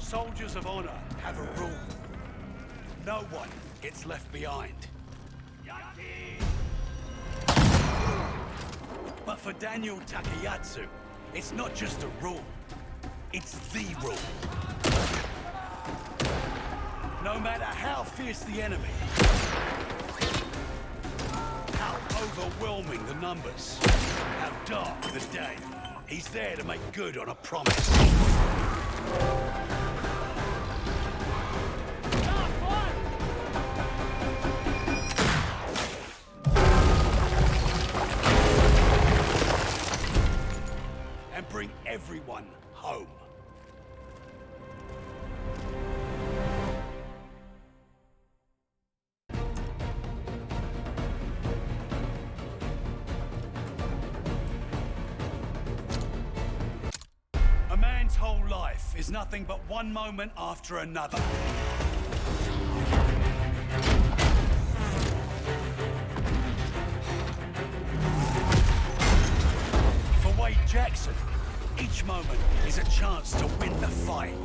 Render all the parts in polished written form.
Soldiers of honor have a rule. No one gets left behind. But for Daniel Takayatsu, it's not just a rule. It's the rule. No matter how fierce the enemy, how overwhelming the numbers, how dark the day, he's there to make good on a promise. And bring everyone home. A man's whole life is nothing but one moment after another. For Wade Jackson, each moment is a chance to win the fight,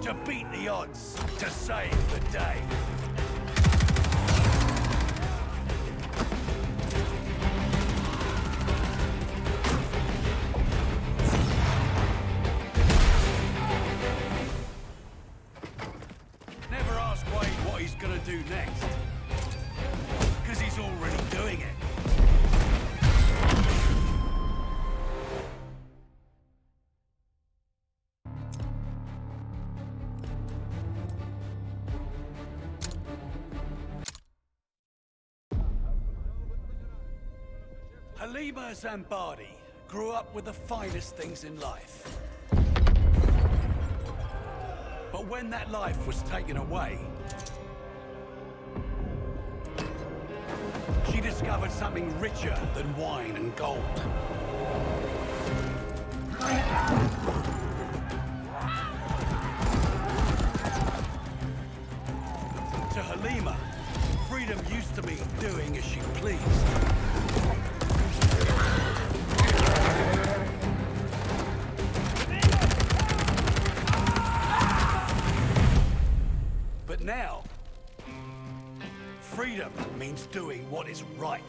to beat the odds, to save the day. Never ask Wade what he's gonna do next, because he's already doing it. Halima Zambardi grew up with the finest things in life. But when that life was taken away, she discovered something richer than wine and gold. To Halima, freedom used to mean doing as she pleased. But now, freedom means doing what is right.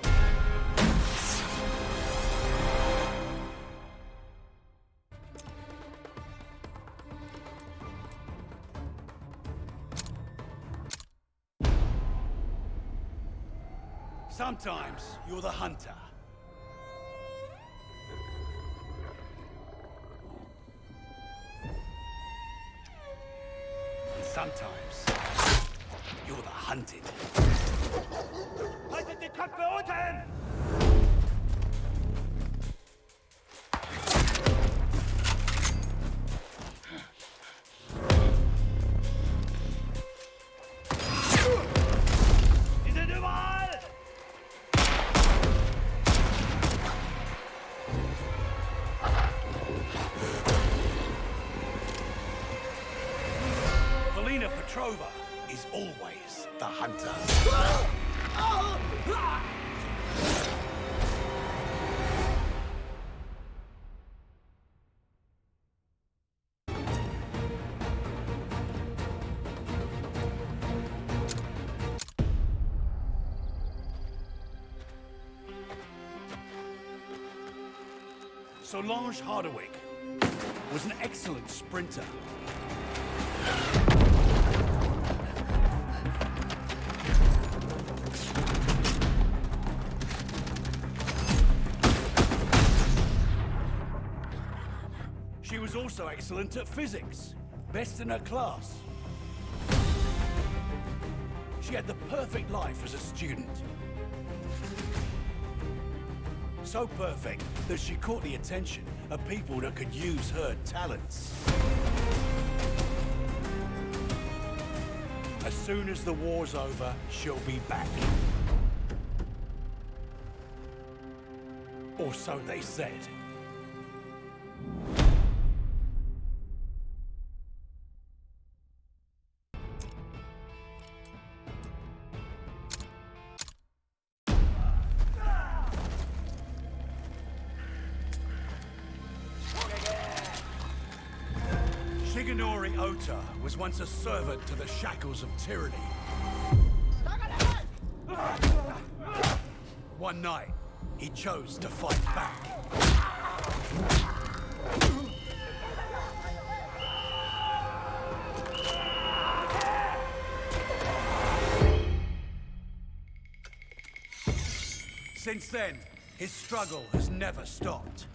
Sometimes you're the hunter. And sometimes you're the hunted. Haltet die Köpfe unten! Sie sind überall! Polina Petrova is always the hunter. Solange Hardwick was an excellent sprinter. She was also excellent at physics, best in her class. She had the perfect life as a student. So perfect that she caught the attention of people that could use her talents. As soon as the war's over, she'll be back. Or so they said. Shigenori Lothar was once a servant to the shackles of tyranny. One night, he chose to fight back. Since then, his struggle has never stopped.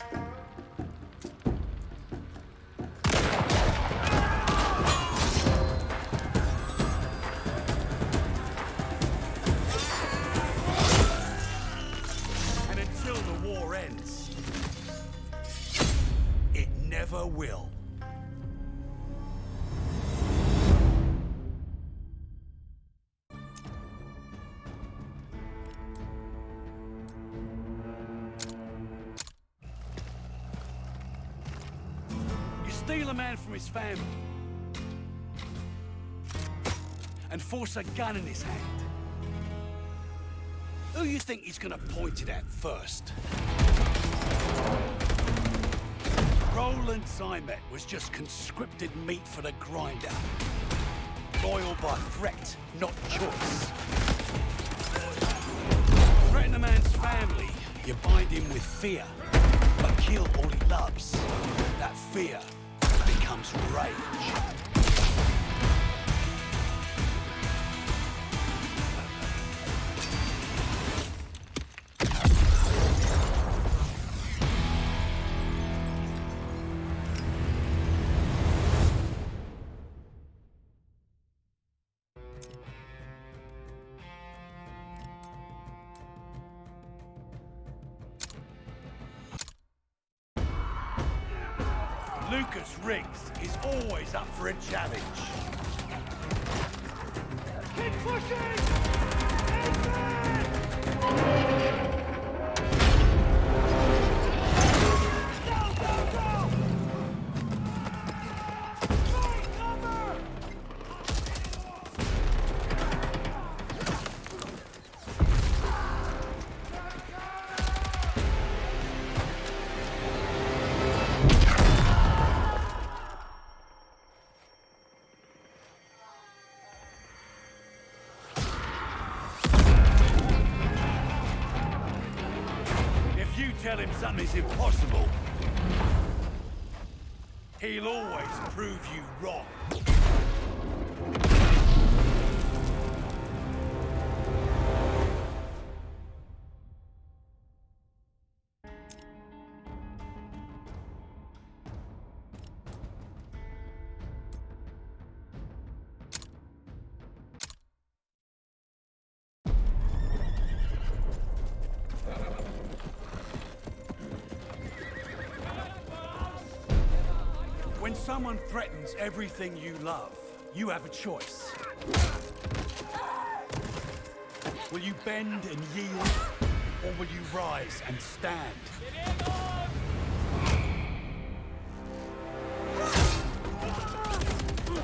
And until the war ends, it never will. Steal a man from his family and force a gun in his hand. Who you think he's gonna point it at first? Roland Zymet was just conscripted meat for the grinder. Loyal by threat, not choice. Threaten a man's family, you bind him with fear. But kill all he loves. That fear becomes rage. Lucas Riggs is always up for a challenge. Keep pushing! Advance! Go, go, go! Find cover! You tell him something's impossible, he'll always prove you wrong. When someone threatens everything you love, you have a choice. Will you bend and yield, or will you rise and stand?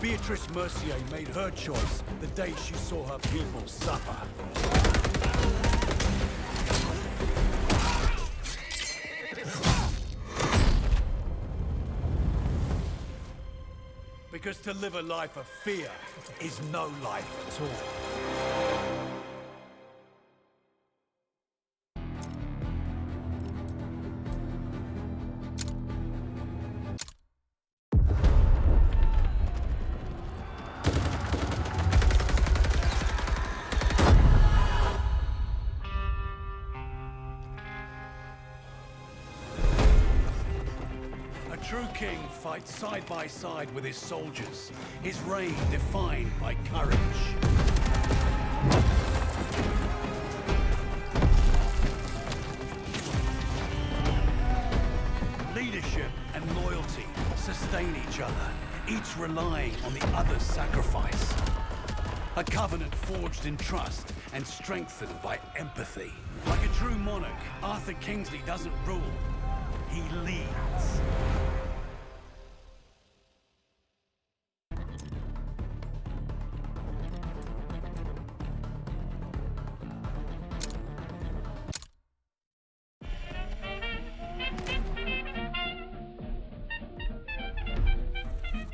Beatrice Mercier made her choice the day she saw her people suffer. Because to live a life of fear is no life at all. A true king fights side by side with his soldiers, his reign defined by courage. Leadership and loyalty sustain each other, each relying on the other's sacrifice. A covenant forged in trust and strengthened by empathy. Like a true monarch, Arthur Kingsley doesn't rule, he leads.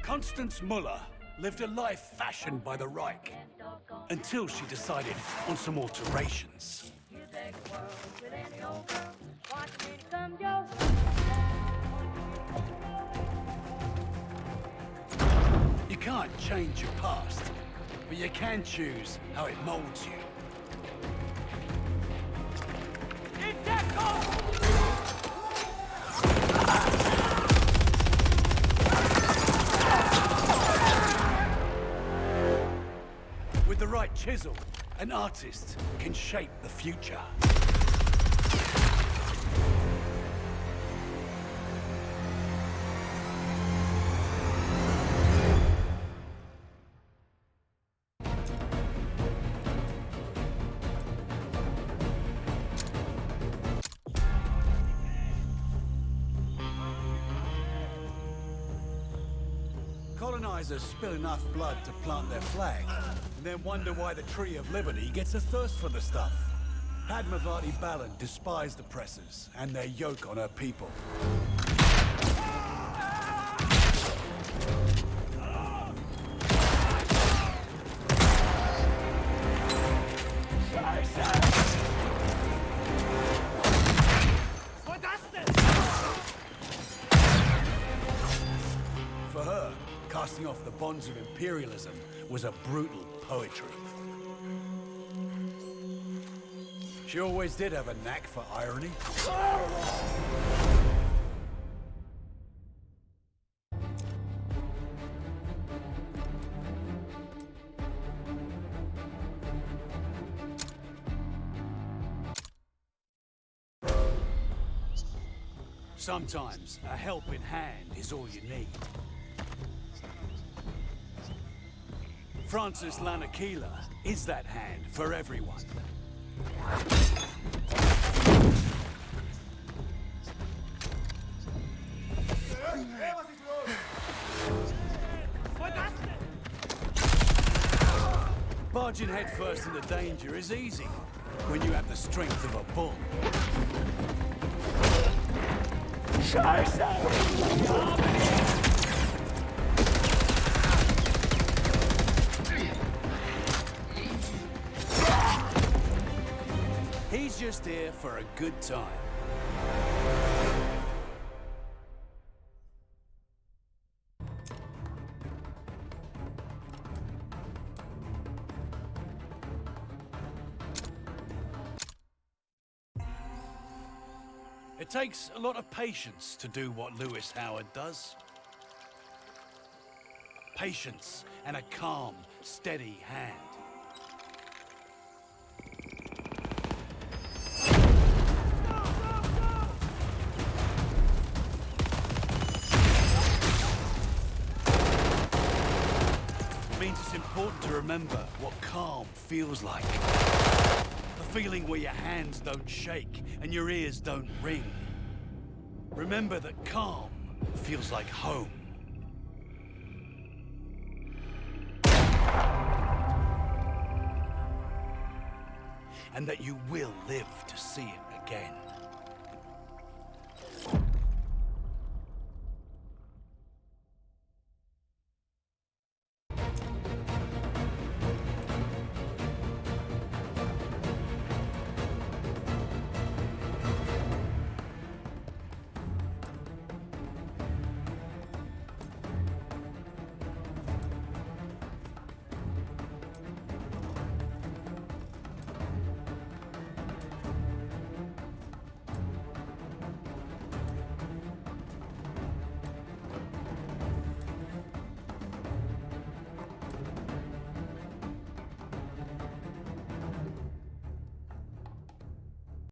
Constance Muller lived a life fashioned by the Reich, until she decided on some alterations. You can't change your past, but you can choose how it molds you. With the right chisel, an artist can shape the future. Colonizers spill enough blood to plant their flag, and then wonder why the Tree of Liberty gets a thirst for the stuff. Padmavati Balan despised oppressors and their yoke on her people. For her, casting off the bonds of imperialism was a brutal poetry. She always did have a knack for irony. Sometimes a helping hand is all you need. Francis Lanakila is that hand for everyone. Barging headfirst into danger is easy when you have the strength of a bull. He's just here for a good time. It takes a lot of patience to do what Lewis Howard does. Patience and a calm, steady hand. It means it's important to remember what calm feels like. The feeling where your hands don't shake and your ears don't ring. Remember that calm feels like home. And that you will live to see it again.